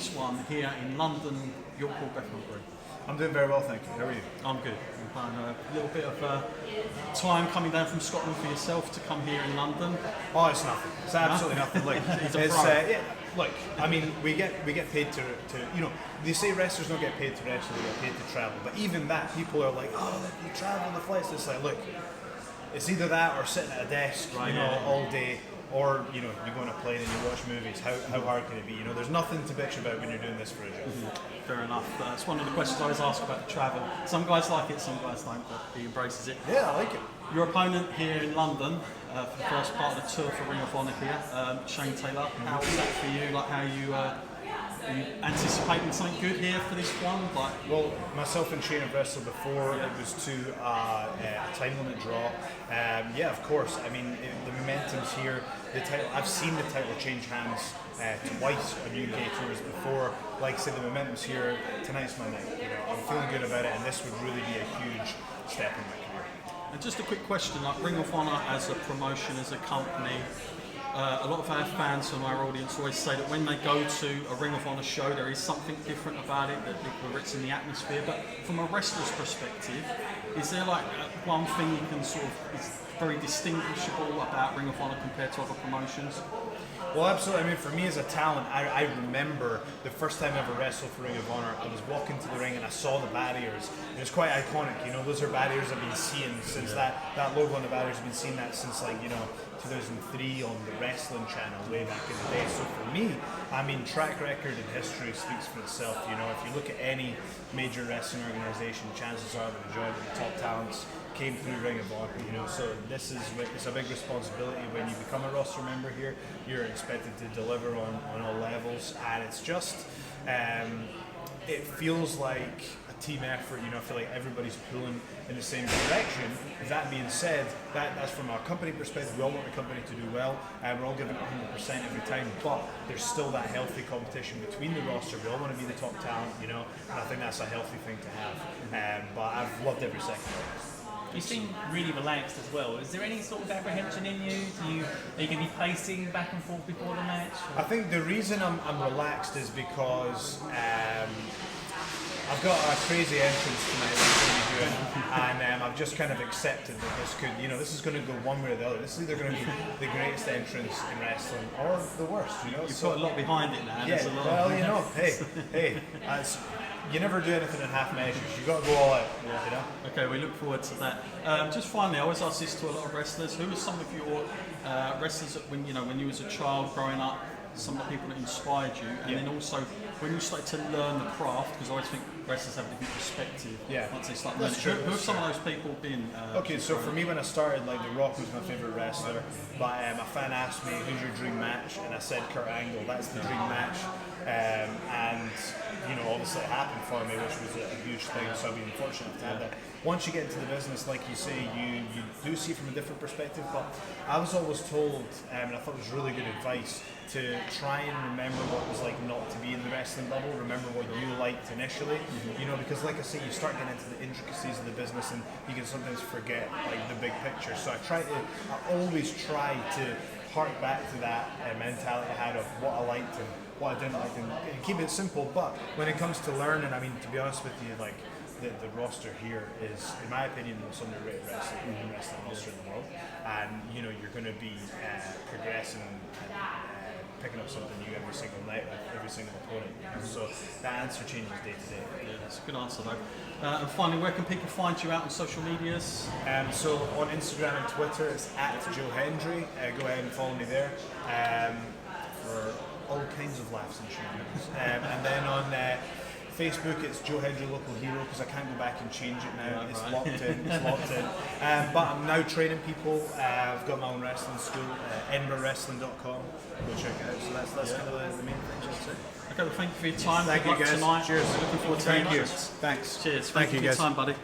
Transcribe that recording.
this one here in London, York Hall Bethnal Green. I'm doing very well, thank you. How are you? I'm good. I'm having a little bit of time coming down from Scotland for yourself to come here in London. Oh, it's nothing. It's absolutely nothing. Like, look, I mean, we get paid to they say wrestlers don't get paid to wrestle, they get paid to travel. But even that, people are like, oh, you travel on the flights. It's like, look, it's either that or sitting at a desk, all day. Or you go on a plane and you watch movies. How hard can it be? There's nothing to bitch about when you're doing this for a job. Mm-hmm. Fair enough. That's one of the questions I always ask about the travel. Some guys like it, some guys don't, but he embraces it. Yeah, I like it. Your opponent here in London for the first part of the tour for Ring of Honor here, Shane Taylor. How was that for you? Like, how are you anticipating something good here for this one? Well, myself and Shane have wrestled before. Yeah. It was to a time limit draw. Yeah, of course. I mean, the momentum's here. The title, I've seen the title change hands twice on UK tours before. Like I said, the momentum's here. Tonight's my night. I'm feeling good about it, and this would really be a huge step in my career. And just a quick question: like Ring of Honor as a promotion, as a company. A lot of our fans from our audience always say that when they go to a Ring of Honor show, there is something different about it, whether it's in the atmosphere. But from a wrestler's perspective, is there like one thing you can sort of is very distinguishable about Ring of Honor compared to other promotions? Well, absolutely. I mean, for me as a talent, I remember the first time I ever wrestled for Ring of Honor. I was walking to the ring and I saw the barriers. It was quite iconic. Those are barriers I've been seeing since that logo on the barriers. I've been seeing that since 2003 on the Wrestling Channel way back in the day. So for me, I mean, track record and history speaks for itself. If you look at any major wrestling organization, chances are the majority of the top talents came through Ring of Honor, so it's a big responsibility when you become a roster member here. You're expected to deliver on all levels, and it's just it feels like a team effort. I feel like everybody's pulling in the same direction. That being said, that's from our company perspective. We all want the company to do well, and we're all giving it 100% every time, but there's still that healthy competition between the roster. We all want to be the top talent, and I think that's a healthy thing to have. But I've loved every second of it. You seem really relaxed as well. Is there any sort of apprehension in you? Are you going to be pacing back and forth before the match? Or? I think the reason I'm relaxed is because I've got a crazy entrance tonight that I'm going to be doing, and I've just kind of accepted that this is going to go one way or the other. This is either going to be the greatest entrance in wrestling or the worst. You've got a lot behind it now. Yeah, hey, you never do anything in half measures. You've got to go all out. Yeah. Okay, we look forward to that. Just finally, I always ask this to a lot of wrestlers. Who are some of your wrestlers that when you was a child growing up? Some of the people that inspired you, and then also when you started to learn the craft, because I always think wrestlers have a different perspective. Once they start learning. Who have some of those people been? Okay, so for me, when I started, The Rock was my favourite wrestler, but a fan asked me, "Who's your dream match?" And I said Kurt Angle. That's the dream match, and obviously it happened for me, which was a huge thing. So I've been fortunate to have that. Once you get into the business, like you say, you do see it from a different perspective. But I was always told, and I thought it was really good advice, to try and remember what it was like not to be in the wrestling bubble. Remember what you liked initially, because like I say, you start getting into the intricacies of the business, and you can sometimes forget the big picture. So I always try to hark back to that mentality I had of what I liked and what I didn't like, and keep it simple. But when it comes to learning, I mean, to be honest with you, the roster here is, in my opinion, the most underrated wrestling roster in the world, and you're going to be progressing and picking up something new every single night with every single opponent. So that answer changes day to day. Yeah, that's a good answer though. And finally, where can people find you out on social medias? So on Instagram and Twitter, it's @JoeHendry. Go ahead and follow me there for all kinds of laughs and shenanigans. And then on Facebook, it's Joe Hendry Local Hero, because I can't go back and change it now. It's locked in. But I'm now training people. I've got my own wrestling school, EdinburghWrestling.com. Go check it out. So that's kind of the main thing I'd say. Okay, well, thank you for your time. Thank you, guys. Tonight. Cheers. Looking forward to Thank you. Thanks. Thanks. Cheers. Thank you for your time, buddy.